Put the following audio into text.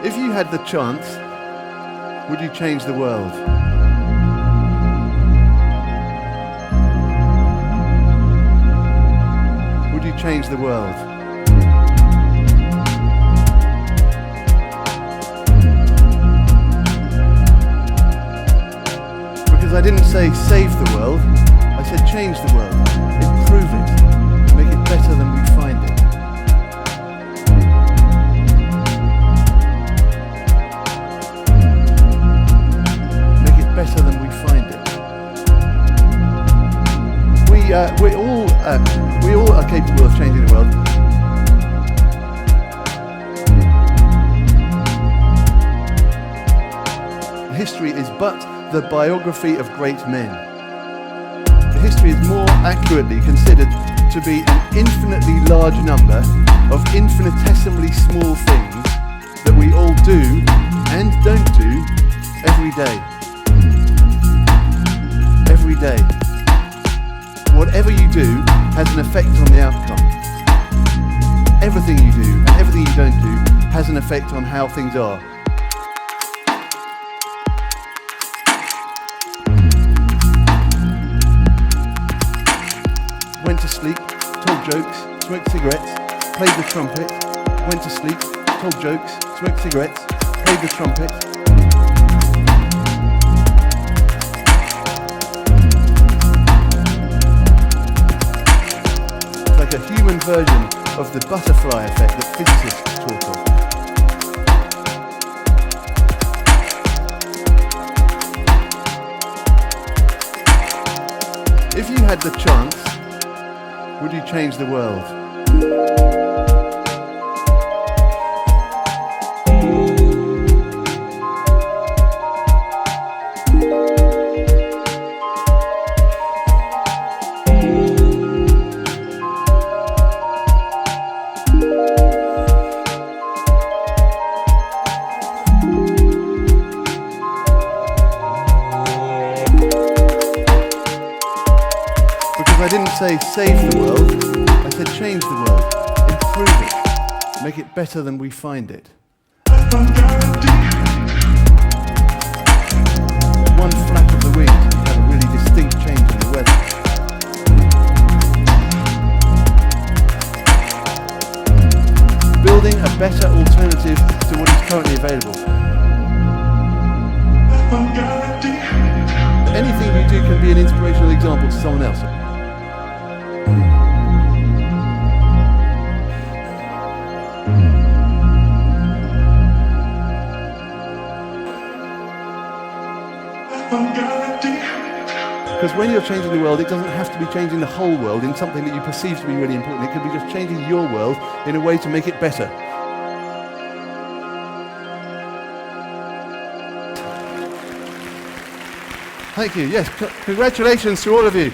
If you had the chance, would you change the world? Would you change the world? Because I didn't say save the world, I said change the world, improve it, make it better than we find it. Better than we find it. We all are capable of changing the world. History is but the biography of great men. History is more accurately considered to be an infinitely large number of infinitesimally small things that we all do and don't do every day. Every day. Whatever you do has an effect on the outcome. Everything you do and everything you don't do has an effect on how things are. Went to sleep, told jokes, smoked cigarettes, played the trumpet. Went to sleep, told jokes, smoked cigarettes, played the trumpet. A human version of the butterfly effect that physicists talk of. If you had the chance, would you change the world? I didn't say save the world, I said change the world, improve it, make it better than we find it. One flap of the wings and you have a really distinct change in the weather. Building a better alternative to what is currently available. Anything you do can be an inspirational example to someone else. Because when you're changing the world, it doesn't have to be changing the whole world in something that you perceive to be really important. It could be just changing your world in a way to make it better. Thank you. Yes, congratulations to all of you.